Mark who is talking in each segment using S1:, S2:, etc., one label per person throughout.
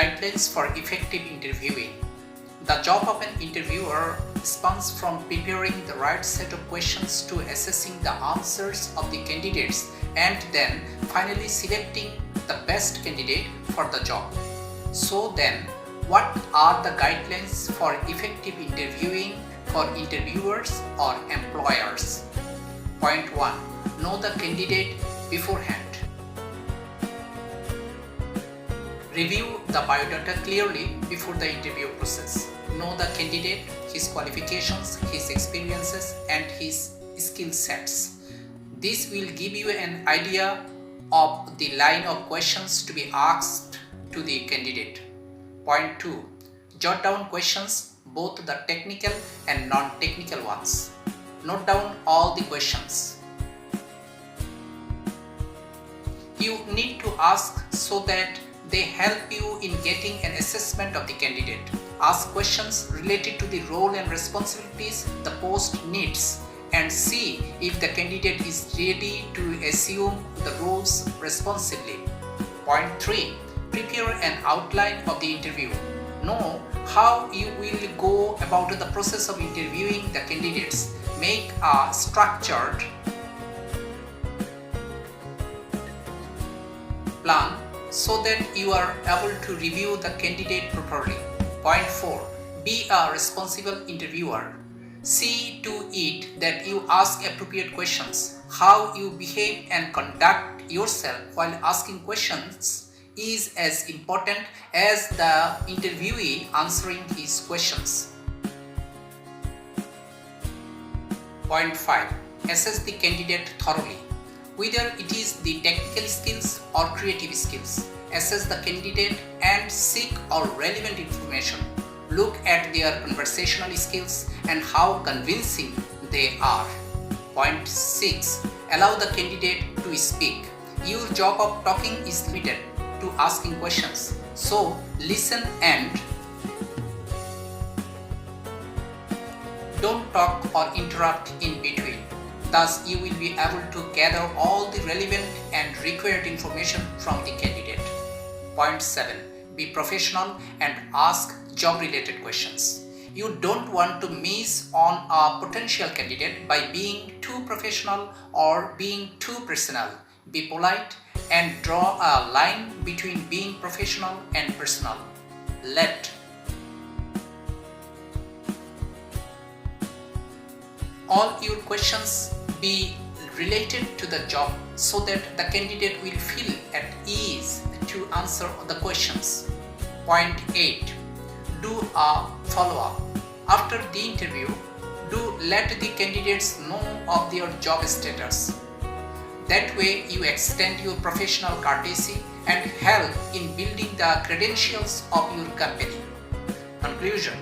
S1: Guidelines for effective interviewing. The job of an interviewer spans from preparing the right set of questions to assessing the answers of the candidates and then finally selecting the best candidate for the job. So then, what are the guidelines for effective interviewing for interviewers or employers? Point 1. Know the candidate beforehand. Review the biodata clearly before the interview process. Know the candidate, his qualifications, his experiences, and his skill sets. This will give you an idea of the line of questions to be asked to the candidate. Point 2. Jot down questions, both the technical and non-technical ones. Note down all the questions. You need to ask so that they help you in getting an assessment of the candidate. Ask questions related to the role and responsibilities the post needs and see if the candidate is ready to assume the roles responsibly. Point 3. Prepare an outline of the interview. Know how you will go about the process of interviewing the candidates. Make a structured plan so that you are able to review the candidate properly. Point 4. Be a responsible interviewer. See to it that you ask appropriate questions. How you behave and conduct yourself while asking questions is as important as the interviewee answering his questions. Point 5. Assess the candidate thoroughly. Whether it is the technical skills or creative skills, assess the candidate and seek all relevant information. Look at their conversational skills and how convincing they are. Point 6. Allow the candidate to speak. Your job of talking is limited to asking questions. So listen and don't talk or interrupt in between. Thus, you will be able to gather all the relevant and required information from the candidate. Point 7. Be professional and ask job-related questions. You don't want to miss on a potential candidate by being too professional or being too personal. Be polite and draw a line between being professional and personal. Let all your questions be related to the job so that the candidate will feel at ease to answer the questions. Point 8. Do a follow-up. After the interview, do let the candidates know of their job status. That way you extend your professional courtesy and help in building the credentials of your company. Conclusion.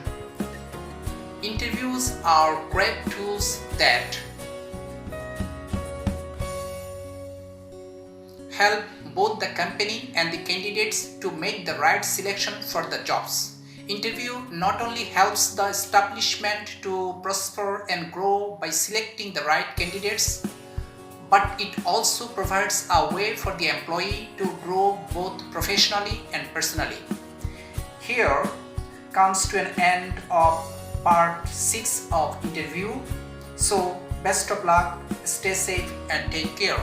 S1: Interviews are great tools that help both the company and the candidates to make the right selection for the jobs. Interview not only helps the establishment to prosper and grow by selecting the right candidates, but it also provides a way for the employee to grow both professionally and personally. Here comes to an end of part 6 of interview. So best of luck, stay safe and take care.